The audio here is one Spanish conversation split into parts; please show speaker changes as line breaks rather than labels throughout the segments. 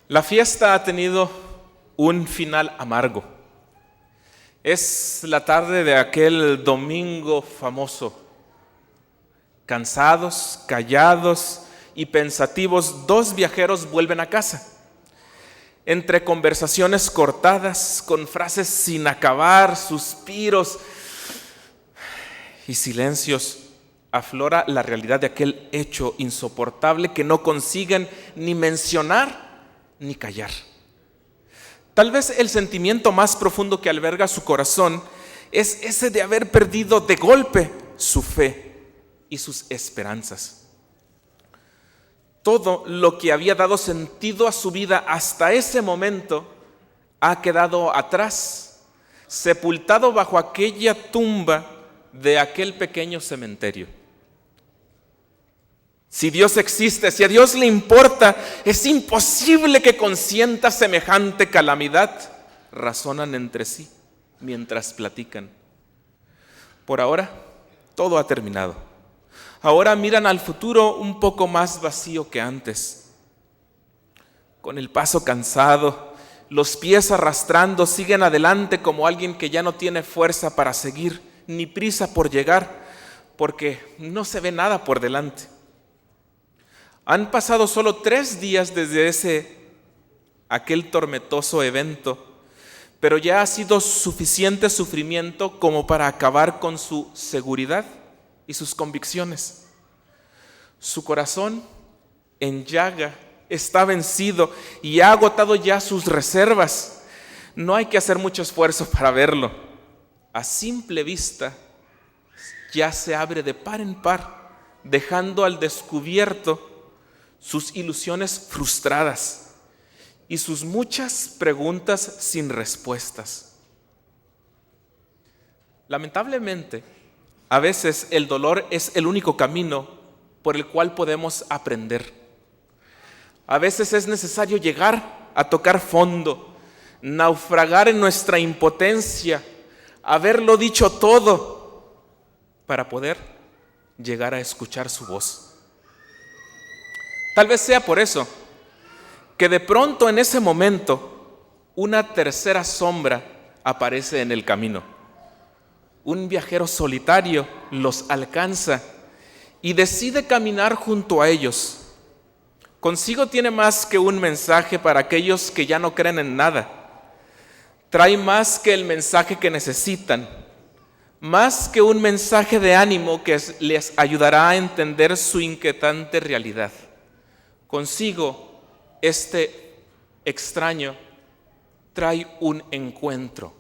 La fiesta ha tenido un final amargo. Es la tarde de aquel domingo famoso. Cansados, callados y pensativos, dos viajeros vuelven a casa. Entre conversaciones cortadas, con frases sin acabar, suspiros y silencios, aflora la realidad de aquel hecho insoportable que no consiguen ni mencionar ni callar. Tal vez el sentimiento más profundo que alberga su corazón es ese de haber perdido de golpe su fe y sus esperanzas. Todo lo que había dado sentido a su vida hasta ese momento ha quedado atrás, sepultado bajo aquella tumba de aquel pequeño cementerio. Si Dios existe, si a Dios le importa, es imposible que consienta semejante calamidad, razonan entre sí mientras platican. Por ahora, todo ha terminado. Ahora miran al futuro un poco más vacío que antes. Con el paso cansado, los pies arrastrando, siguen adelante como alguien que ya no tiene fuerza para seguir, ni prisa por llegar, porque no se ve nada por delante. Han pasado solo 3 días desde aquel tormentoso evento, pero ya ha sido suficiente sufrimiento como para acabar con su seguridad y sus convicciones. Su corazón en llaga está vencido y ha agotado ya sus reservas. No hay que hacer mucho esfuerzo para verlo. A simple vista ya se abre de par en par, dejando al descubierto sus ilusiones frustradas y sus muchas preguntas sin respuestas. Lamentablemente, a veces el dolor es el único camino por el cual podemos aprender. A veces es necesario llegar a tocar fondo, naufragar en nuestra impotencia, haberlo dicho todo para poder llegar a escuchar su voz. Tal vez sea por eso que de pronto en ese momento una tercera sombra aparece en el camino. Un viajero solitario los alcanza y decide caminar junto a ellos. Consigo tiene más que un mensaje para aquellos que ya no creen en nada. Trae más que el mensaje que necesitan, más que un mensaje de ánimo que les ayudará a entender su inquietante realidad. Consigo, este extraño trae un encuentro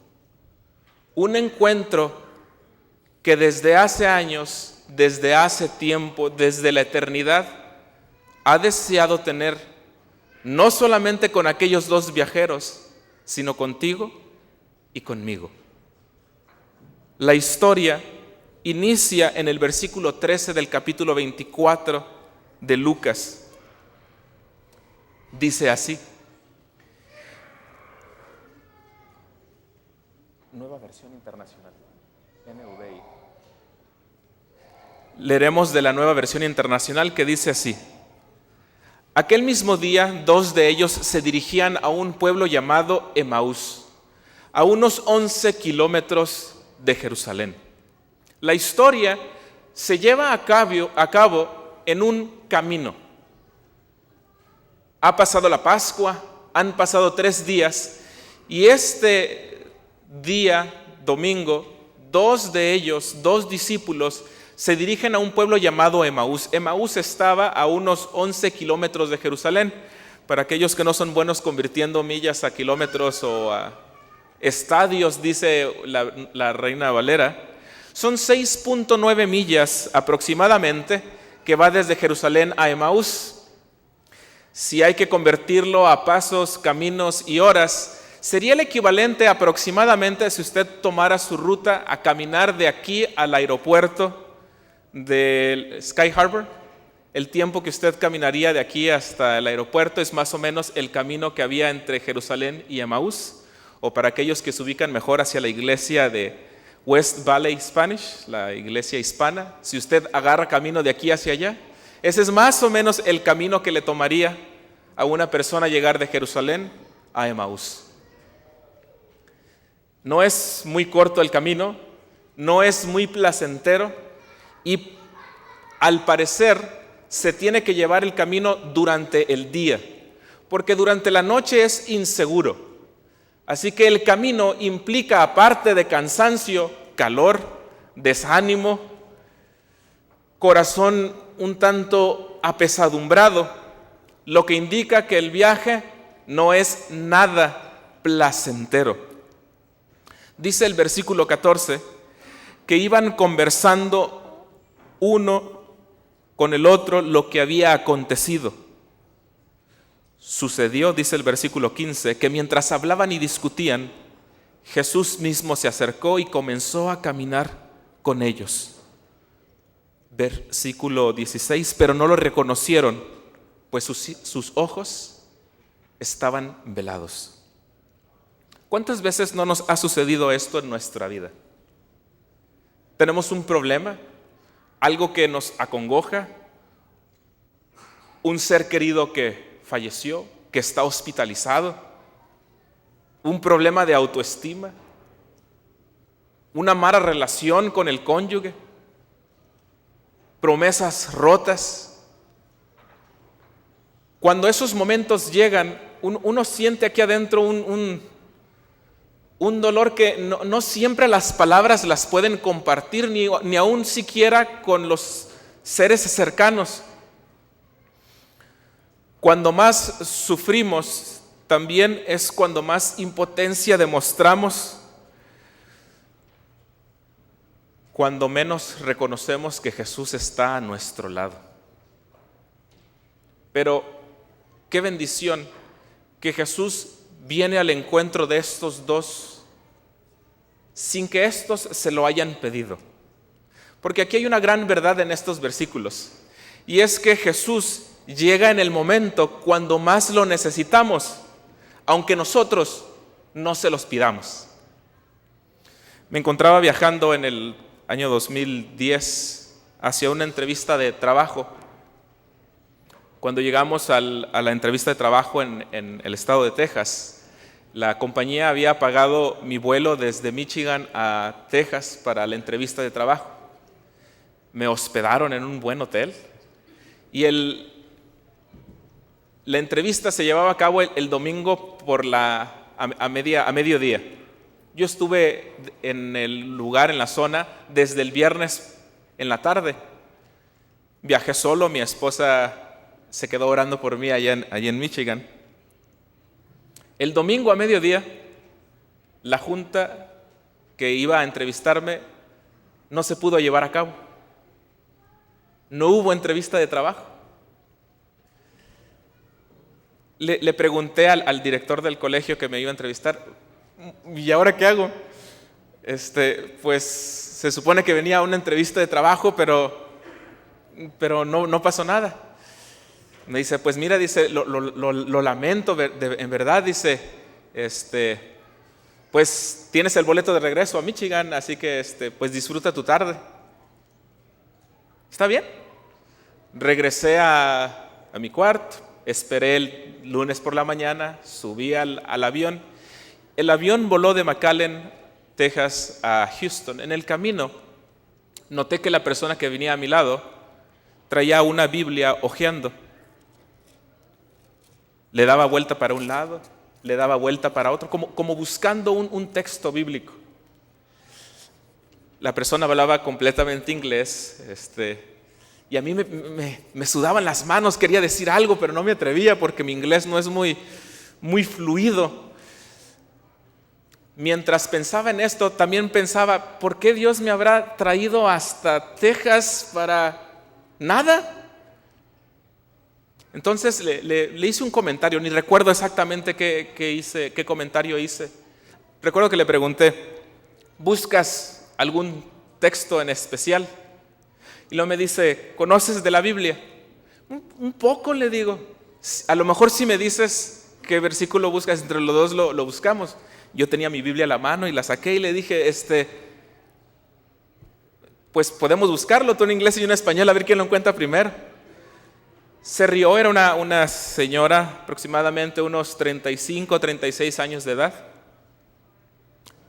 que desde hace años, desde hace tiempo, desde la eternidad, ha deseado tener, no solamente con aquellos dos viajeros, sino contigo y conmigo. La historia inicia en el versículo 13 del capítulo 24 de Lucas. Dice así. Nueva versión internacional, NVI. Leeremos de la nueva versión internacional que dice así. Aquel mismo día, 2 de ellos se dirigían a un pueblo llamado Emaús, a unos 11 kilómetros de Jerusalén. La historia se lleva a cabo en un camino. Ha pasado la Pascua, han pasado 3 días y este día, domingo, 2 de ellos, 2 discípulos, se dirigen a un pueblo llamado Emaús. Emaús estaba a unos 11 kilómetros de Jerusalén. Para aquellos que no son buenos convirtiendo millas a kilómetros o a estadios, dice la Reina Valera, son 6.9 millas aproximadamente que va desde Jerusalén a Emaús. Si hay que convertirlo a pasos, caminos y horas, sería el equivalente aproximadamente si usted tomara su ruta a caminar de aquí al aeropuerto del Sky Harbor. El tiempo que usted caminaría de aquí hasta el aeropuerto es más o menos el camino que había entre Jerusalén y Emaús, o para aquellos que se ubican mejor hacia la iglesia de West Valley Spanish, la iglesia hispana. Si usted agarra camino de aquí hacia allá, ese es más o menos el camino que le tomaría a una persona llegar de Jerusalén a Emaús. No es muy corto el camino, no es muy placentero y al parecer se tiene que llevar el camino durante el día, porque durante la noche es inseguro. Así que el camino implica, aparte de cansancio, calor, desánimo, corazón un tanto apesadumbrado, lo que indica que el viaje no es nada placentero. Dice el versículo 14 que iban conversando uno con el otro lo que había acontecido. Sucedió, dice el versículo 15, que mientras hablaban y discutían, Jesús mismo se acercó y comenzó a caminar con ellos. Versículo 16, pero no lo reconocieron, pues sus ojos estaban velados. ¿Cuántas veces no nos ha sucedido esto en nuestra vida? Tenemos un problema, algo que nos acongoja, un ser querido que falleció, que está hospitalizado, un problema de autoestima, una mala relación con el cónyuge, promesas rotas. Cuando esos momentos llegan, uno siente aquí adentro un dolor que no siempre las palabras las pueden compartir, ni aún siquiera con los seres cercanos. Cuando más sufrimos, también es cuando más impotencia demostramos, cuando menos reconocemos que Jesús está a nuestro lado. Pero qué bendición que Jesús viene al encuentro de estos dos sin que estos se lo hayan pedido. Porque aquí hay una gran verdad en estos versículos, y es que Jesús llega en el momento cuando más lo necesitamos, aunque nosotros no se los pidamos. Me encontraba viajando en el año 2010 hacia una entrevista de trabajo. Cuando llegamos a la entrevista de trabajo en el estado de Texas, la compañía había pagado mi vuelo desde Michigan a Texas para la entrevista de trabajo. Me hospedaron en un buen hotel y la entrevista se llevaba a cabo el domingo a mediodía. Yo estuve en el lugar, en la zona, desde el viernes en la tarde. Viajé solo, mi esposa se quedó orando por mí allá en Michigan. El domingo a mediodía, la junta que iba a entrevistarme no se pudo llevar a cabo. No hubo entrevista de trabajo. Le pregunté al director del colegio que me iba a entrevistar, ¿y ahora qué hago? Pues se supone que venía a una entrevista de trabajo, pero no pasó nada. Me dice, pues mira, dice, lo lamento, en verdad, dice, pues tienes el boleto de regreso a Michigan, así que pues disfruta tu tarde. ¿Está bien? Regresé a mi cuarto, esperé el lunes por la mañana, subí al avión. El avión voló de McAllen, Texas, a Houston. En el camino, noté que la persona que venía a mi lado traía una Biblia hojeando. Le daba vuelta para un lado, le daba vuelta para otro, como buscando un texto bíblico. La persona hablaba completamente inglés, y a mí me sudaban las manos, quería decir algo, pero no me atrevía porque mi inglés no es muy fluido. Mientras pensaba en esto, también pensaba, ¿por qué Dios me habrá traído hasta Texas para nada? Entonces le hice un comentario, ni recuerdo exactamente qué comentario hice. Recuerdo que le pregunté, ¿buscas algún texto en especial? Y luego me dice, ¿conoces de la Biblia? Un poco, le digo. A lo mejor si me dices qué versículo buscas, entre los dos lo buscamos. Yo tenía mi Biblia a la mano y la saqué y le dije, pues podemos buscarlo, tú en inglés y yo en español, a ver quién lo encuentra primero. Se rió, era una señora aproximadamente unos 35, 36 años de edad.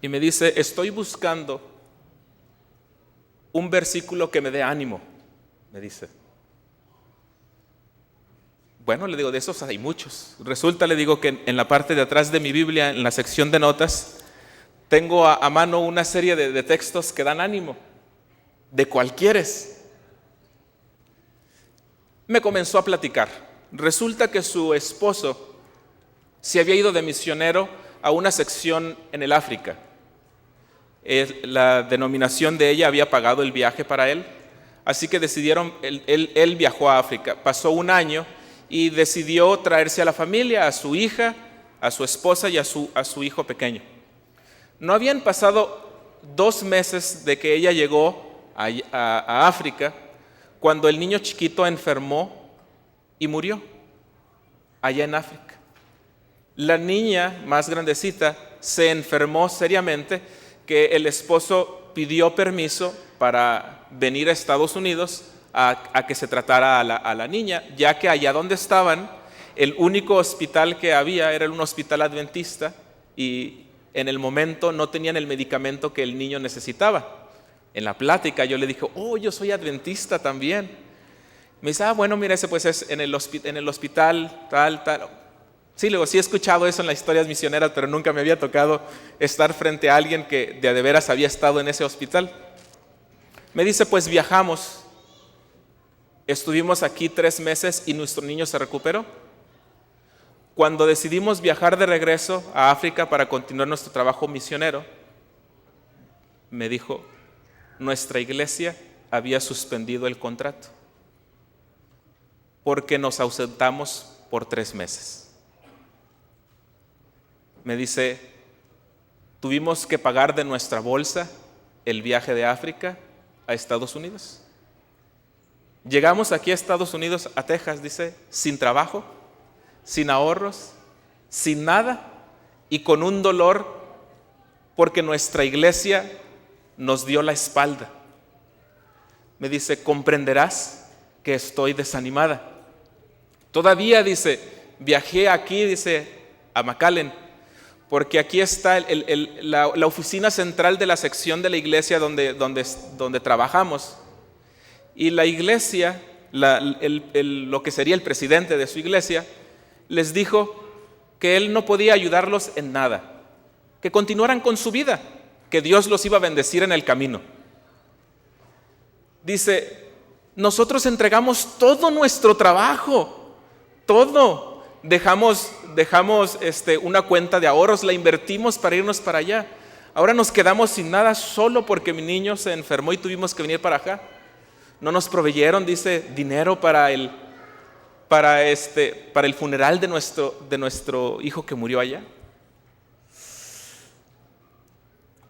Y me dice, estoy buscando un versículo que me dé ánimo, me dice. Bueno, le digo, de esos hay muchos. Resulta, le digo, que en la parte de atrás de mi Biblia, en la sección de notas, tengo a mano una serie de textos que dan ánimo, de cualquieres. Me comenzó a platicar. Resulta que su esposo se había ido de misionero a una sección en el África. La denominación de ella había pagado el viaje para él, así que decidieron, él viajó a África, pasó un año y decidió traerse a la familia, a su hija, a su esposa y a su hijo pequeño. No habían pasado 2 meses de que ella llegó a África cuando el niño chiquito enfermó y murió allá en África. La niña más grandecita se enfermó seriamente, que el esposo pidió permiso para venir a Estados Unidos a que se tratara a la niña, ya que allá donde estaban, el único hospital que había era un hospital adventista y en el momento no tenían el medicamento que el niño necesitaba. En la plática yo le dije, yo soy adventista también. Me dice, bueno, mira, ese pues es en el hospital tal. Sí, luego sí he escuchado eso en las historias misioneras, pero nunca me había tocado estar frente a alguien que de veras había estado en ese hospital. Me dice, pues viajamos. Estuvimos aquí 3 meses y nuestro niño se recuperó. Cuando decidimos viajar de regreso a África para continuar nuestro trabajo misionero, me dijo, nuestra iglesia había suspendido el contrato porque nos ausentamos por 3 meses. Me dice, tuvimos que pagar de nuestra bolsa el viaje de África a Estados Unidos. Llegamos aquí a Estados Unidos, a Texas, dice, sin trabajo, sin ahorros, sin nada y con un dolor porque nuestra iglesia nos dio la espalda. Me dice, comprenderás que estoy desanimada. Todavía, dice, viajé aquí, dice, a McAllen, porque aquí está la oficina central de la sección de la iglesia donde trabajamos. Y la iglesia, lo que sería el presidente de su iglesia, les dijo que él no podía ayudarlos en nada, que continuaran con su vida, que Dios los iba a bendecir en el camino. Dice, nosotros entregamos todo nuestro trabajo, todo. Dejamos una cuenta de ahorros, la invertimos para irnos para allá. Ahora nos quedamos sin nada solo porque mi niño se enfermó y tuvimos que venir para acá. No nos proveyeron, dice, dinero para el funeral de nuestro hijo que murió allá.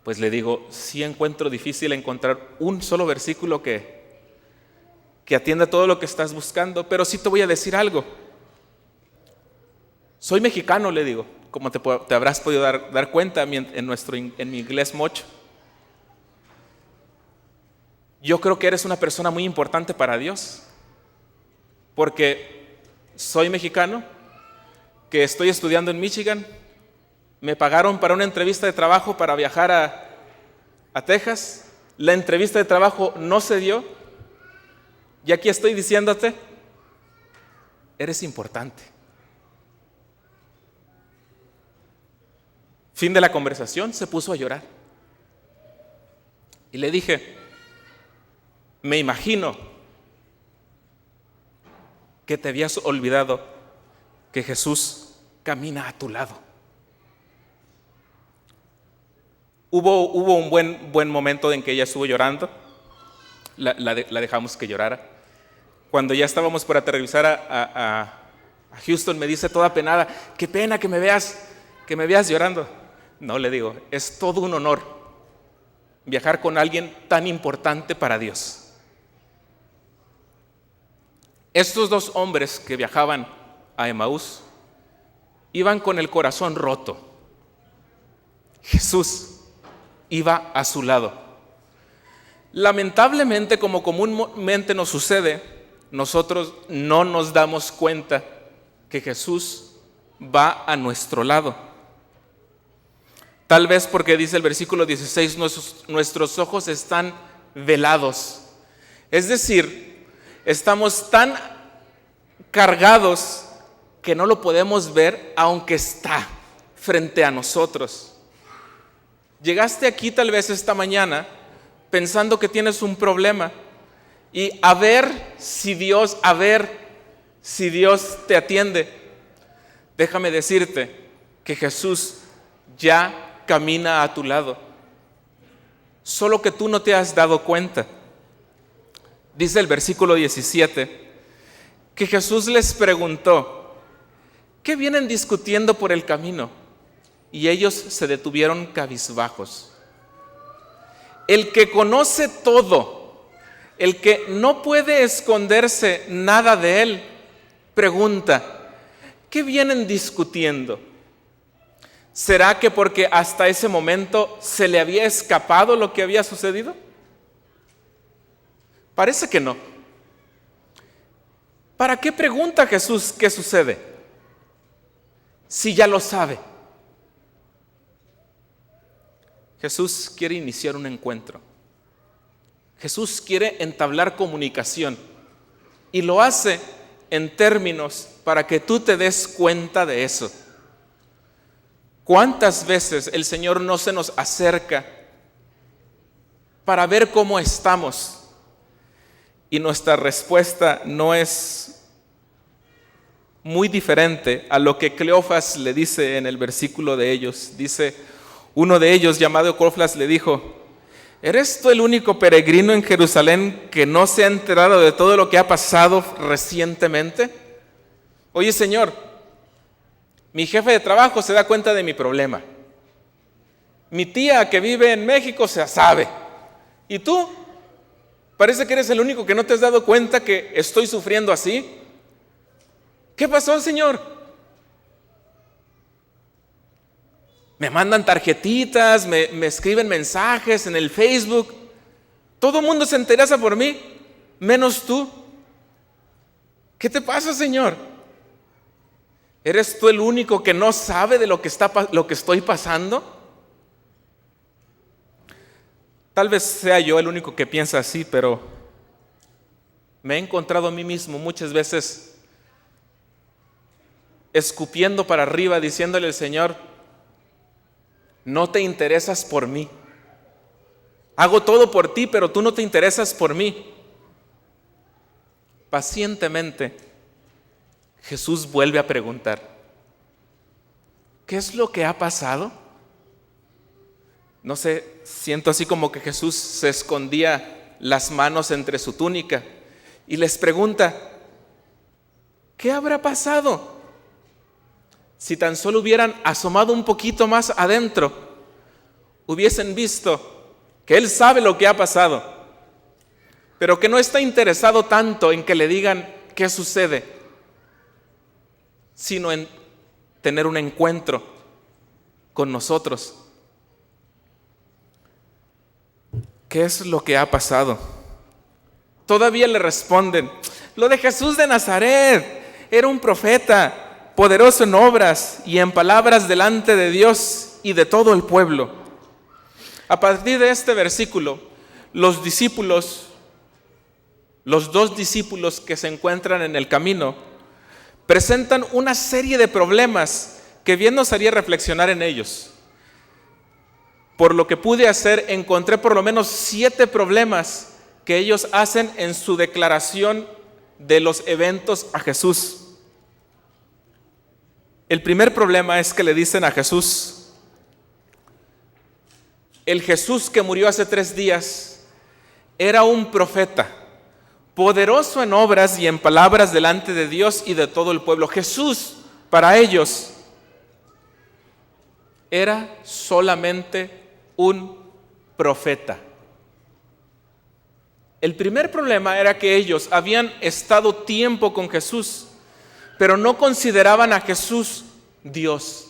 Pues le digo, sí encuentro difícil encontrar un solo versículo que atienda todo lo que estás buscando, pero sí te voy a decir algo. Soy mexicano, le digo, como te habrás podido dar cuenta en mi inglés mocho. Yo creo que eres una persona muy importante para Dios, porque soy mexicano, que estoy estudiando en Michigan, me pagaron para una entrevista de trabajo para viajar a Texas, la entrevista de trabajo no se dio, y aquí estoy diciéndote, eres importante. Fin de la conversación, se puso a llorar. Y le dije, me imagino que te habías olvidado que Jesús camina a tu lado. Hubo un buen momento en que ella estuvo llorando, la dejamos que llorara. Cuando ya estábamos por aterrizar a Houston, me dice toda penada, qué pena que me veas llorando. No, le digo, es todo un honor viajar con alguien tan importante para Dios. Estos 2 hombres que viajaban a Emaús iban con el corazón roto. Jesús iba a su lado. Lamentablemente, como comúnmente nos sucede, nosotros no nos damos cuenta que Jesús va a nuestro lado. Tal vez porque dice el versículo 16, nuestros ojos están velados. Es decir, estamos tan cargados que no lo podemos ver aunque está frente a nosotros. Llegaste aquí tal vez esta mañana pensando que tienes un problema y a ver si Dios te atiende. Déjame decirte que Jesús ya camina a tu lado, solo que tú no te has dado cuenta. Dice el versículo 17 que Jesús les preguntó: ¿qué vienen discutiendo por el camino? Y ellos se detuvieron cabizbajos. El que conoce todo, el que no puede esconderse nada de él, pregunta: ¿qué vienen discutiendo? ¿Será que porque hasta ese momento se le había escapado lo que había sucedido? Parece que no. ¿Para qué pregunta Jesús qué sucede? Si ya lo sabe. Jesús quiere iniciar un encuentro. Jesús quiere entablar comunicación y lo hace en términos para que tú te des cuenta de eso. ¿Cuántas veces el Señor no se nos acerca para ver cómo estamos? Y nuestra respuesta no es muy diferente a lo que Cleofas le dice en el versículo de ellos. Dice, uno de ellos, llamado Cleofas, le dijo: ¿eres tú el único peregrino en Jerusalén que no se ha enterado de todo lo que ha pasado recientemente? Oye, Señor, mi jefe de trabajo se da cuenta de mi problema. Mi tía que vive en México se sabe. ¿Y tú? Parece que eres el único que no te has dado cuenta que estoy sufriendo así. ¿Qué pasó, Señor? Me mandan tarjetitas, me escriben mensajes en el Facebook. Todo el mundo se interesa por mí, menos tú. ¿Qué te pasa, Señor? ¿Eres tú el único que no sabe de lo que estoy pasando? Tal vez sea yo el único que piensa así, pero me he encontrado a mí mismo muchas veces escupiendo para arriba, diciéndole al Señor: no te interesas por mí. Hago todo por ti, pero tú no te interesas por mí. Pacientemente, Jesús vuelve a preguntar: ¿qué es lo que ha pasado? No sé, siento así como que Jesús se escondía las manos entre su túnica y les pregunta: ¿qué habrá pasado? Si tan solo hubieran asomado un poquito más adentro, hubiesen visto que Él sabe lo que ha pasado, pero que no está interesado tanto en que le digan qué sucede, sino en tener un encuentro con nosotros. ¿Qué es lo que ha pasado? Todavía le responden: lo de Jesús de Nazaret, era un profeta, poderoso en obras y en palabras delante de Dios y de todo el pueblo. A partir de este versículo, los dos discípulos que se encuentran en el camino, presentan una serie de problemas que bien nos haría reflexionar en ellos. Por lo que pude hacer, encontré por lo menos 7 problemas que ellos hacen en su declaración de los eventos a Jesús. El primer problema es que le dicen a Jesús: el Jesús que murió hace 3 días era un profeta, poderoso en obras y en palabras delante de Dios y de todo el pueblo. Jesús, para ellos, era solamente un profeta. El primer problema era que ellos habían estado tiempo con Jesús, pero no consideraban a Jesús Dios.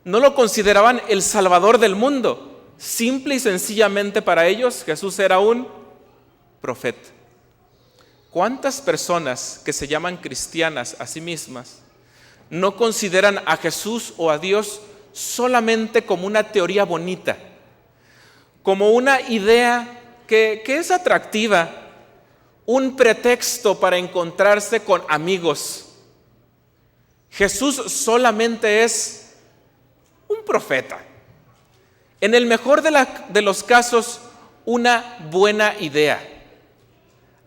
No lo consideraban el Salvador del mundo. Simple y sencillamente para ellos, Jesús era un profeta. ¿Cuántas personas que se llaman cristianas a sí mismas no consideran a Jesús o a Dios solamente como una teoría bonita, como una idea que es atractiva, un pretexto para encontrarse con amigos? Jesús solamente es un profeta. En el mejor de los casos, una buena idea.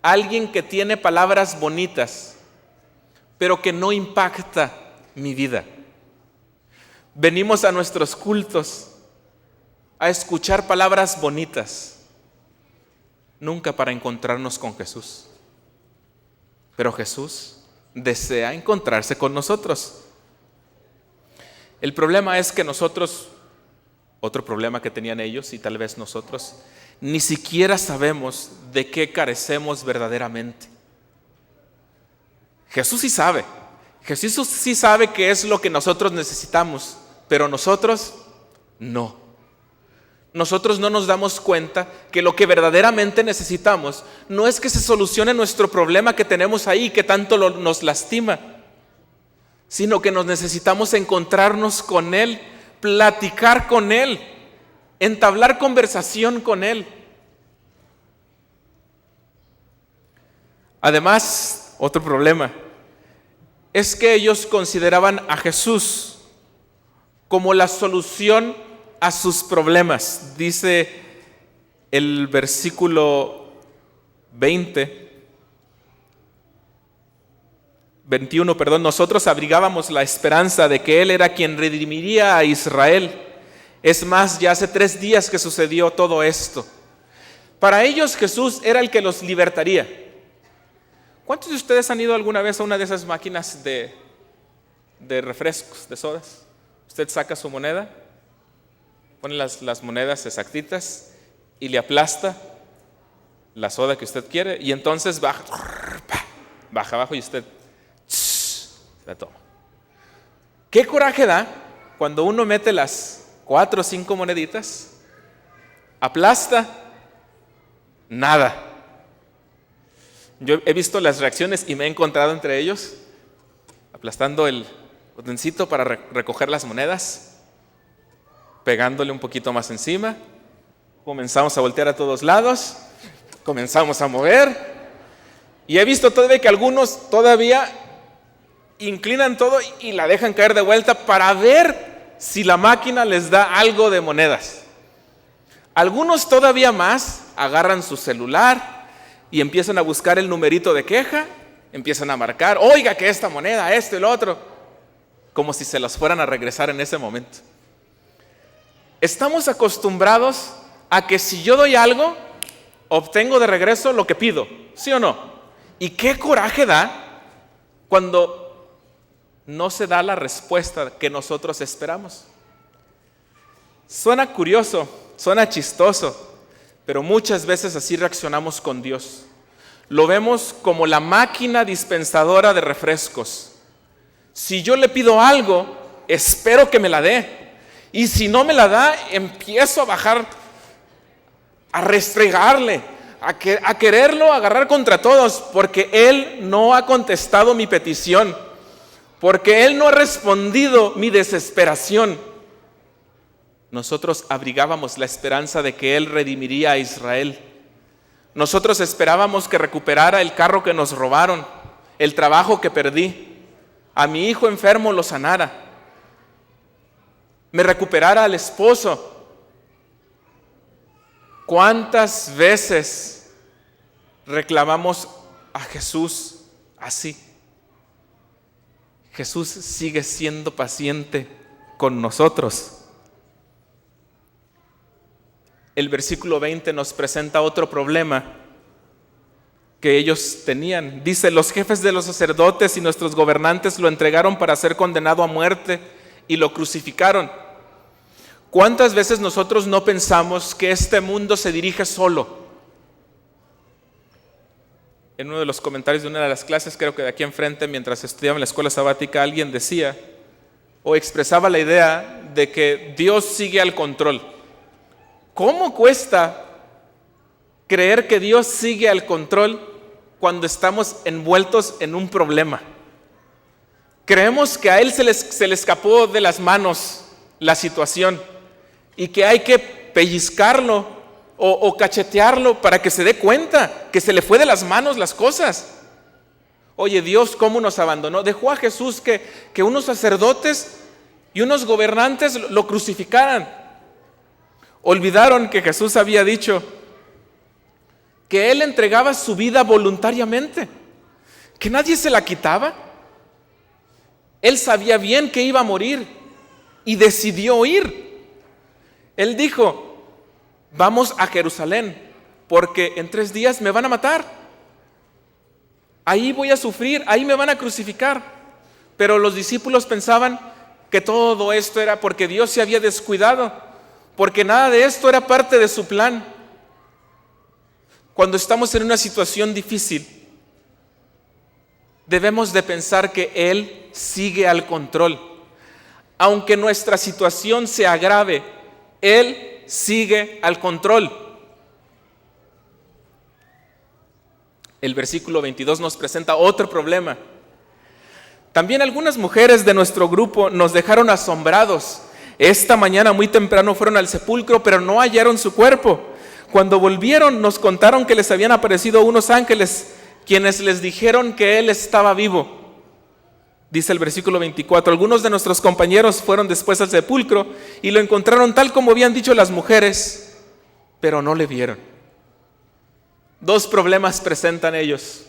Alguien que tiene palabras bonitas, pero que no impacta mi vida. Venimos a nuestros cultos a escuchar palabras bonitas, nunca para encontrarnos con Jesús. Pero Jesús desea encontrarse con nosotros. El problema es que nosotros, otro problema que tenían ellos y tal vez nosotros, ni siquiera sabemos de qué carecemos verdaderamente. Jesús sí sabe. Jesús sí sabe qué es lo que nosotros necesitamos, pero nosotros no. Nosotros no nos damos cuenta que lo que verdaderamente necesitamos no es que se solucione nuestro problema que tenemos ahí, que tanto nos lastima, sino que nos necesitamos encontrarnos con Él, platicar con Él, entablar conversación con Él. Además, otro problema es que ellos consideraban a Jesús como la solución a sus problemas. Dice el versículo 21, nosotros abrigábamos la esperanza de que Él era quien redimiría a Israel. Es más, ya hace 3 días que sucedió todo esto. Para ellos Jesús era el que los libertaría. ¿Cuántos de ustedes han ido alguna vez a una de esas máquinas de refrescos, de sodas? Usted saca su moneda, pone las monedas exactitas y le aplasta la soda que usted quiere y entonces baja abajo y usted la toma. ¿Qué coraje da cuando uno mete las 4 o 5 moneditas, aplasta, nada? Yo he visto las reacciones y me he encontrado entre ellos aplastando el botoncito para recoger las monedas, pegándole un poquito más encima, comenzamos a voltear a todos lados, comenzamos a mover y he visto todavía que algunos todavía inclinan todo y la dejan caer de vuelta para ver si la máquina les da algo de monedas. Algunos todavía más agarran su celular y empiezan a buscar el numerito de queja, empiezan a marcar, oiga que esta moneda, esto y lo otro, como si se las fueran a regresar en ese momento. Estamos acostumbrados a que si yo doy algo, obtengo de regreso lo que pido, ¿sí o no? ¿Y qué coraje da cuando no se da la respuesta que nosotros esperamos? Suena curioso, suena chistoso, pero muchas veces así reaccionamos con Dios. Lo vemos como la máquina dispensadora de refrescos. Si yo le pido algo, espero que me la dé. Y si no me la da, empiezo a bajar, a restregarle, a quererlo agarrar contra todos, porque Él no ha contestado mi petición, porque Él no ha respondido mi desesperación. Nosotros abrigábamos la esperanza de que Él redimiría a Israel. Nosotros esperábamos que recuperara el carro que nos robaron, el trabajo que perdí, a mi hijo enfermo lo sanara, me recuperara al esposo. ¿Cuántas veces reclamamos a Jesús así? Jesús sigue siendo paciente con nosotros. El versículo 20 nos presenta otro problema que ellos tenían. Dice, los jefes de los sacerdotes y nuestros gobernantes lo entregaron para ser condenado a muerte y lo crucificaron. ¿Cuántas veces nosotros no pensamos que este mundo se dirige solo? En uno de los comentarios de una de las clases, creo que de aquí enfrente, mientras estudiaba en la escuela sabática, alguien decía o expresaba la idea de que Dios sigue al control. ¿Cómo cuesta creer que Dios sigue al control cuando estamos envueltos en un problema. Creemos que a Él se le escapó de las manos la situación y que hay que pellizcarlo o cachetearlo para que se dé cuenta que se le fue de las manos las cosas. Oye, Dios, ¿cómo nos abandonó? Dejó a Jesús que unos sacerdotes y unos gobernantes lo crucificaran. Olvidaron que Jesús había dicho que Él entregaba su vida voluntariamente, que nadie se la quitaba. Él sabía bien que iba a morir y decidió ir. Él dijo: vamos a Jerusalén, porque en 3 días me van a matar. Ahí voy a sufrir, ahí me van a crucificar. Pero los discípulos pensaban que todo esto era porque Dios se había descuidado, porque nada de esto era parte de su plan. Cuando estamos en una situación difícil, debemos de pensar que Él sigue al control. Aunque nuestra situación se agrave, Él sigue al control. El versículo 22 nos presenta otro problema. También algunas mujeres de nuestro grupo nos dejaron asombrados. Esta mañana muy temprano fueron al sepulcro, pero no hallaron su cuerpo. Cuando volvieron, nos contaron que les habían aparecido unos ángeles, quienes les dijeron que Él estaba vivo. Dice el versículo 24, algunos de nuestros compañeros fueron después al sepulcro y lo encontraron tal como habían dicho las mujeres, pero no le vieron. 2 problemas presentan ellos.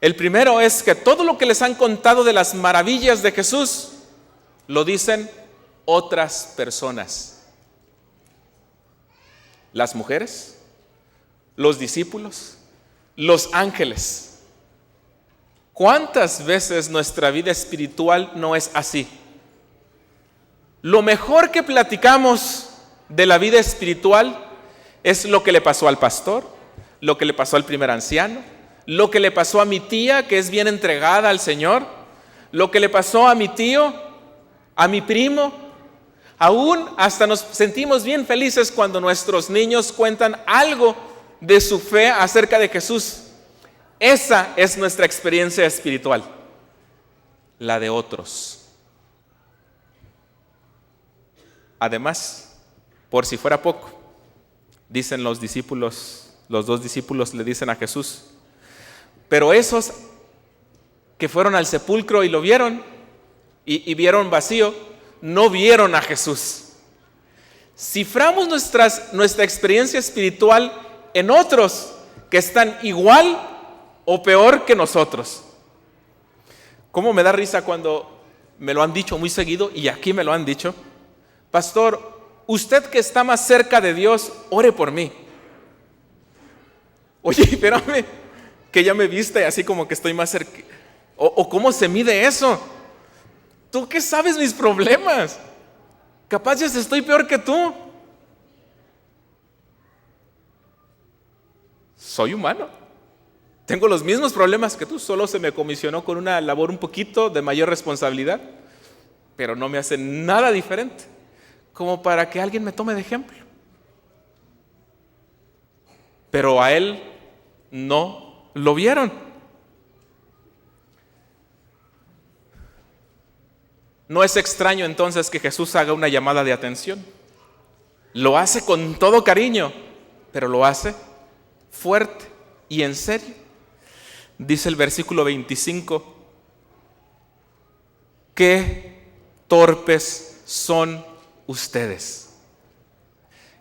El primero es que todo lo que les han contado de las maravillas de Jesús, lo dicen otras personas. Las mujeres, los discípulos, los ángeles. ¿Cuántas veces nuestra vida espiritual no es así? Lo mejor que platicamos de la vida espiritual es lo que le pasó al pastor, lo que le pasó al primer anciano, lo que le pasó a mi tía, que es bien entregada al Señor, lo que le pasó a mi tío, a mi primo. Aún hasta nos sentimos bien felices cuando nuestros niños cuentan algo de su fe acerca de Jesús. Esa es nuestra experiencia espiritual, la de otros. Además, por si fuera poco, dicen los discípulos, los 2 discípulos le dicen a Jesús: pero esos que fueron al sepulcro y lo vieron, y vieron vacío, no vieron a Jesús. Ciframos nuestra experiencia espiritual en otros que están igual o peor que nosotros. ¿Cómo me da risa cuando me lo han dicho muy seguido, y aquí me lo han dicho? Pastor, usted que está más cerca de Dios, ore por mí. Oye, espérame, que ya me viste así como que estoy más cerca. ¿O cómo se mide eso? ¿Tú qué sabes mis problemas? Capaz yo estoy peor que tú. Soy humano. Tengo los mismos problemas que tú, solo se me comisionó con una labor un poquito de mayor responsabilidad, pero no me hace nada diferente como para que alguien me tome de ejemplo. Pero a Él no lo vieron. No es extraño entonces que Jesús haga una llamada de atención. Lo hace con todo cariño, pero lo hace fuerte y en serio. Dice el versículo 25, qué torpes son ustedes.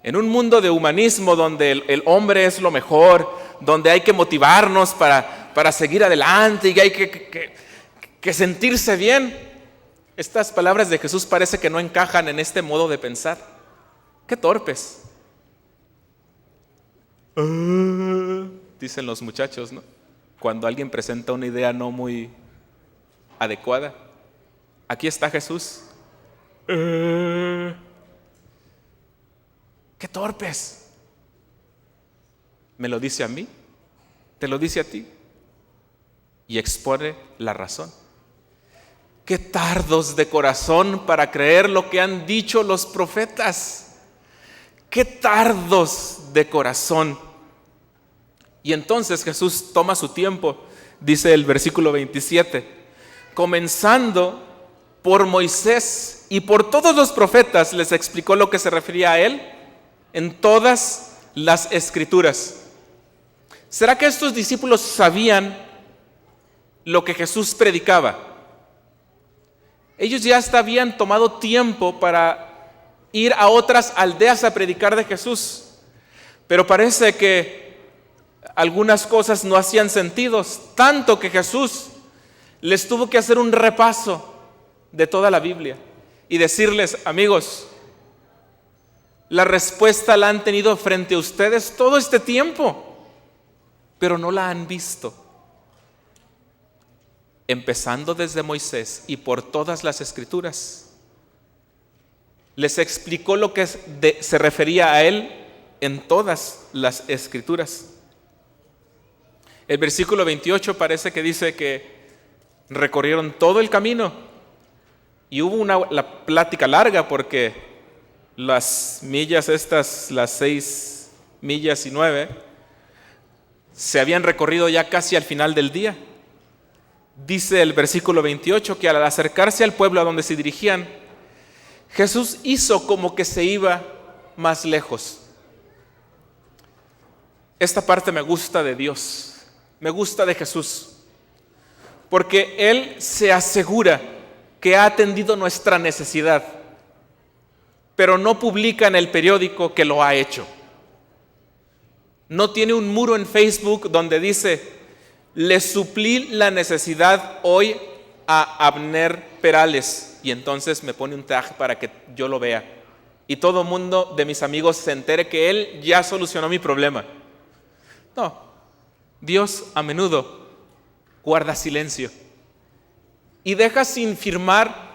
En un mundo de humanismo donde el hombre es lo mejor, donde hay que motivarnos para seguir adelante y hay que sentirse bien, estas palabras de Jesús parece que no encajan en este modo de pensar. ¡Qué torpes! Dicen los muchachos, ¿no? Cuando alguien presenta una idea no muy adecuada. Aquí está Jesús. ¡Qué torpes! ¿Me lo dice a mí? ¿Te lo dice a ti? Y expone la razón. ¡Qué tardos de corazón para creer lo que han dicho los profetas! ¡Qué tardos de corazón! Y entonces Jesús toma su tiempo, dice el versículo 27, comenzando por Moisés y por todos los profetas, les explicó lo que se refería a él en todas las escrituras. ¿Será que estos discípulos sabían lo que Jesús predicaba? Ellos ya hasta habían tomado tiempo para ir a otras aldeas a predicar de Jesús, pero parece que algunas cosas no hacían sentido, tanto que Jesús les tuvo que hacer un repaso de toda la Biblia y decirles: amigos, la respuesta la han tenido frente a ustedes todo este tiempo, pero no la han visto. Empezando desde Moisés y por todas las escrituras, les explicó lo que se refería a él en todas las escrituras. El versículo 28 parece que dice que recorrieron todo el camino y hubo la plática larga, porque las millas estas, las 6 millas y 9, se habían recorrido ya casi al final del día. Dice el versículo 28 que al acercarse al pueblo a donde se dirigían, Jesús hizo como que se iba más lejos. Esta parte me gusta de Dios, me gusta de Jesús, porque Él se asegura que ha atendido nuestra necesidad, pero no publica en el periódico que lo ha hecho. No tiene un muro en Facebook donde dice: le suplí la necesidad hoy a Abner Perales, y entonces me pone un tag para que yo lo vea y todo el mundo de mis amigos se entere que él ya solucionó mi problema. No, Dios a menudo guarda silencio y deja sin firmar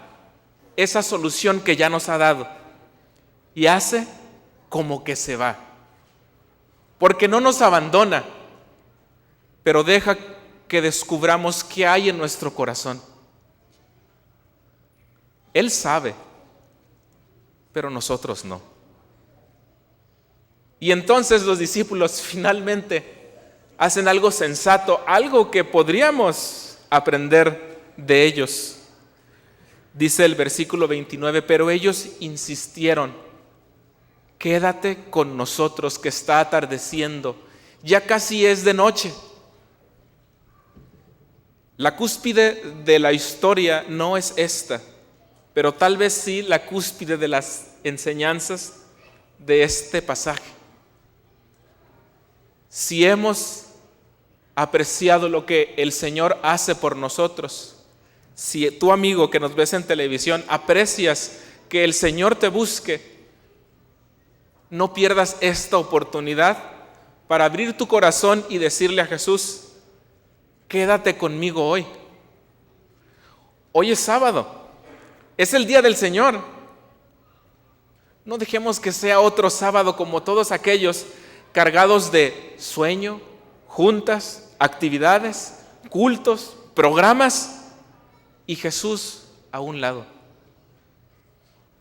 esa solución que ya nos ha dado, y hace como que se va, porque no nos abandona, pero deja que descubramos qué hay en nuestro corazón. Él sabe, pero nosotros no. Y entonces los discípulos finalmente hacen algo sensato, algo que podríamos aprender de ellos. Dice el versículo 29, pero ellos insistieron: quédate con nosotros, que está atardeciendo, ya casi es de noche. La cúspide de la historia no es esta, pero tal vez sí la cúspide de las enseñanzas de este pasaje. Si hemos apreciado lo que el Señor hace por nosotros, si tú, amigo que nos ves en televisión, aprecias que el Señor te busque, no pierdas esta oportunidad para abrir tu corazón y decirle a Jesús: quédate conmigo hoy. Hoy es sábado, es el día del Señor. No dejemos que sea otro sábado como todos aquellos, cargados de sueño, juntas, actividades, cultos, programas, y Jesús a un lado.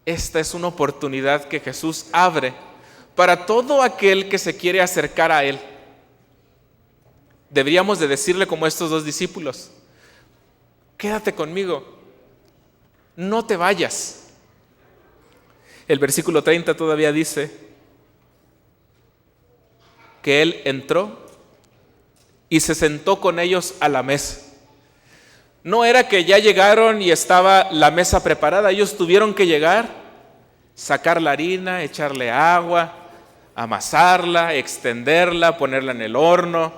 Esta es una oportunidad que Jesús abre para todo aquel que se quiere acercar a Él. Deberíamos de decirle como estos dos discípulos: quédate conmigo, no te vayas. El versículo 30 todavía dice que Él entró y se sentó con ellos a la mesa. No era que ya llegaron y estaba la mesa preparada. Ellos tuvieron que llegar, sacar la harina, echarle agua, amasarla, extenderla, ponerla en el horno,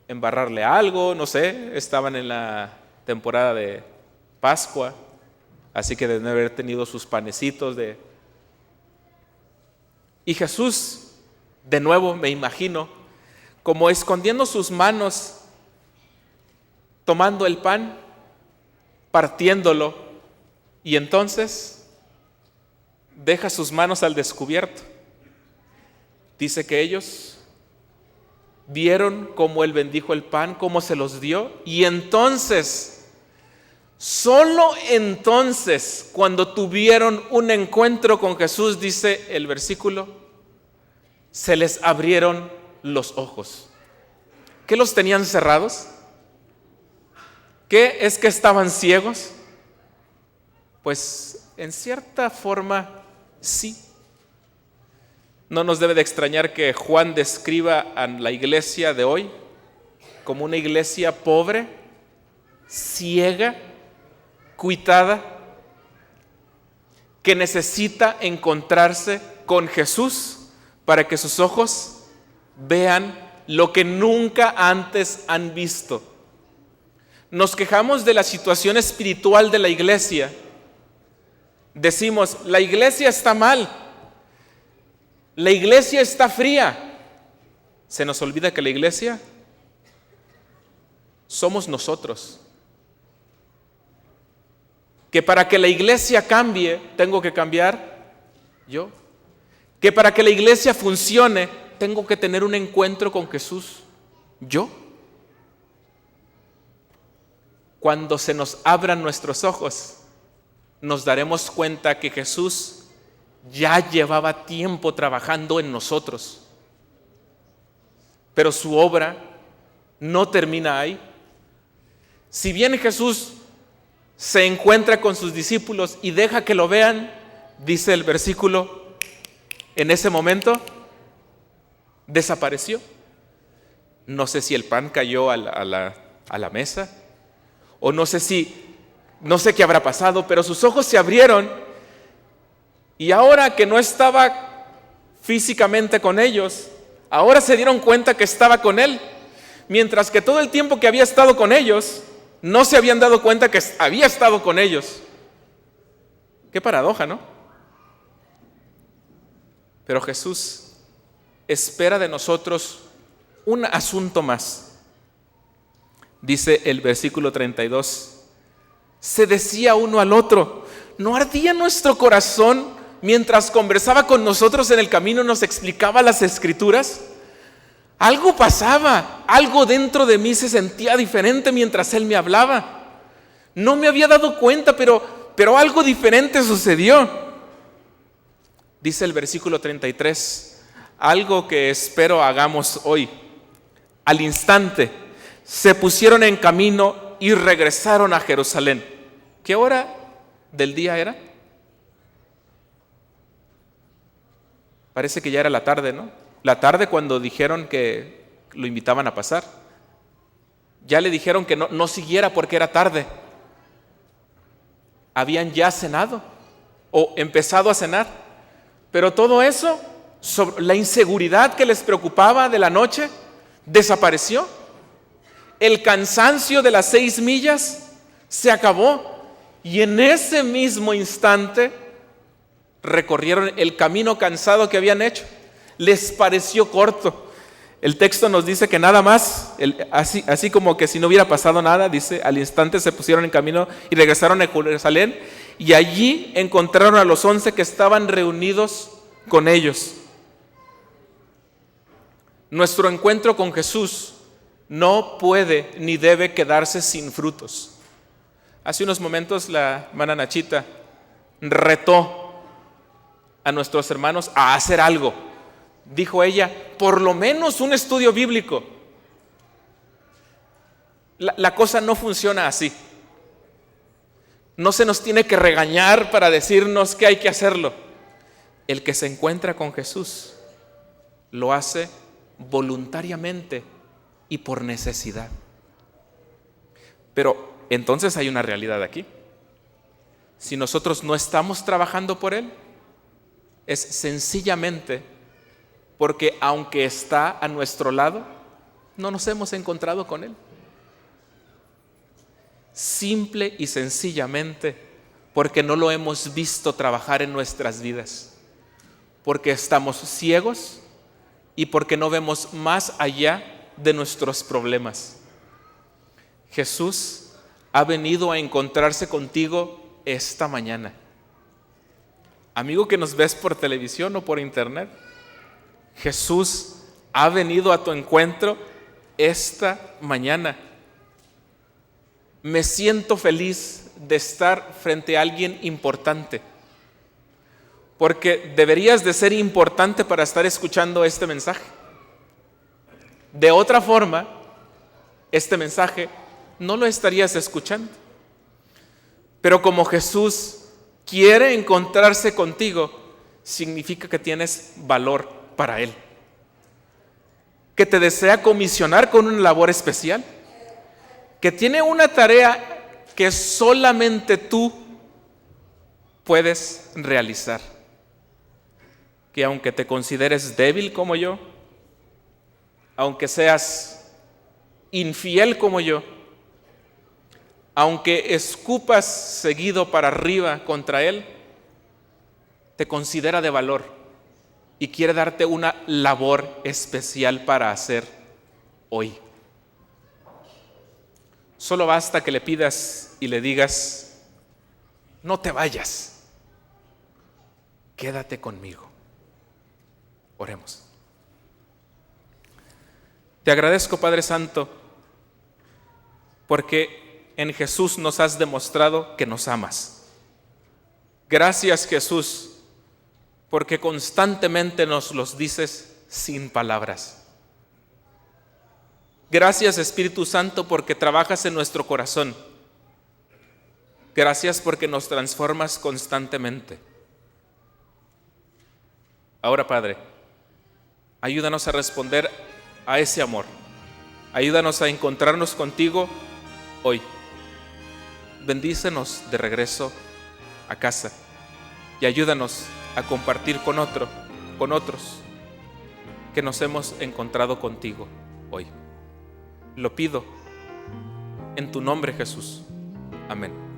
embarrarle algo, no sé. Estaban en la temporada de Pascua, así que deben haber tenido sus panecitos Y Jesús, de nuevo me imagino, como escondiendo sus manos, tomando el pan, partiéndolo, y entonces deja sus manos al descubierto. Dice que ellos vieron cómo Él bendijo el pan, cómo se los dio, y entonces, solo entonces, cuando tuvieron un encuentro con Jesús, dice el versículo, se les abrieron los ojos. ¿Qué los tenían cerrados? ¿Qué es que estaban ciegos? Pues en cierta forma sí. No nos debe de extrañar que Juan describa a la iglesia de hoy como una iglesia pobre, ciega, cuitada, que necesita encontrarse con Jesús para que sus ojos vean lo que nunca antes han visto. Nos quejamos de la situación espiritual de la iglesia. Decimos, la iglesia está mal, la iglesia está fría. Se nos olvida que la iglesia somos nosotros. Que para que la iglesia cambie, tengo que cambiar yo. Que para que la iglesia funcione, tengo que tener un encuentro con Jesús, yo. Cuando se nos abran nuestros ojos, nos daremos cuenta que Jesús ya llevaba tiempo trabajando en nosotros. Pero su obra no termina ahí. Si bien Jesús se encuentra con sus discípulos y deja que lo vean, dice el versículo, en ese momento desapareció. No sé si el pan cayó a la mesa, o no sé qué habrá pasado, pero sus ojos se abrieron y ahora que no estaba físicamente con ellos, ahora se dieron cuenta que estaba con él, mientras que todo el tiempo que había estado con ellos, no se habían dado cuenta que había estado con ellos. Qué paradoja, ¿no? Pero Jesús espera de nosotros un asunto más. Dice el versículo 32, se decía uno al otro, ¿no ardía nuestro corazón mientras conversaba con nosotros en el camino, nos explicaba las Escrituras? Algo pasaba, algo dentro de mí se sentía diferente mientras él me hablaba. No me había dado cuenta, pero algo diferente sucedió. Dice el versículo 33, algo que espero hagamos hoy. Al instante se pusieron en camino y regresaron a Jerusalén. ¿Qué hora del día era? Parece que ya era la tarde, ¿no? La tarde cuando dijeron que lo invitaban a pasar. Ya le dijeron que no siguiera porque era tarde. Habían ya cenado o empezado a cenar. Pero todo eso, sobre la inseguridad que les preocupaba de la noche, desapareció. El cansancio de las 6 millas se acabó. Y en ese mismo instante recorrieron el camino cansado que habían hecho. Les pareció corto. El texto nos dice que nada más, así como que si no hubiera pasado nada, dice, al instante se pusieron en camino y regresaron a Jerusalén, y allí encontraron a los 11 que estaban reunidos con ellos. Nuestro encuentro con Jesús no puede ni debe quedarse sin frutos. Hace unos momentos la hermana Nachita retó a nuestros hermanos a hacer algo. Dijo ella, por lo menos un estudio bíblico. La cosa no funciona así. No se nos tiene que regañar para decirnos que hay que hacerlo. El que se encuentra con Jesús lo hace voluntariamente y por necesidad. Pero entonces hay una realidad aquí. Si nosotros no estamos trabajando por Él, es sencillamente porque aunque está a nuestro lado, no nos hemos encontrado con Él. Simple y sencillamente porque no lo hemos visto trabajar en nuestras vidas, porque estamos ciegos y porque no vemos más allá de nuestros problemas. Jesús ha venido a encontrarse contigo esta mañana. Amigo que nos ves por televisión o por internet, Jesús ha venido a tu encuentro esta mañana. Me siento feliz de estar frente a alguien importante, porque deberías de ser importante para estar escuchando este mensaje. De otra forma, este mensaje no lo estarías escuchando. Pero como Jesús quiere encontrarse contigo, significa que tienes valor para Él, que te desea comisionar con una labor especial, que tiene una tarea que solamente tú puedes realizar, que aunque te consideres débil como yo, aunque seas infiel como yo, aunque escupas seguido para arriba contra Él, te considera de valor y quiere darte una labor especial para hacer hoy. Solo basta que le pidas y le digas: no te vayas, quédate conmigo. Oremos. Te agradezco, Padre Santo, porque en Jesús nos has demostrado que nos amas. Gracias, Jesús, porque constantemente nos los dices sin palabras. Gracias, Espíritu Santo, porque trabajas en nuestro corazón. Gracias porque nos transformas constantemente. Ahora, Padre, ayúdanos a responder a ese amor. Ayúdanos a encontrarnos contigo hoy. Bendícenos de regreso a casa y ayúdanos a compartir con otros que nos hemos encontrado contigo hoy. Lo pido en tu nombre, Jesús. Amén.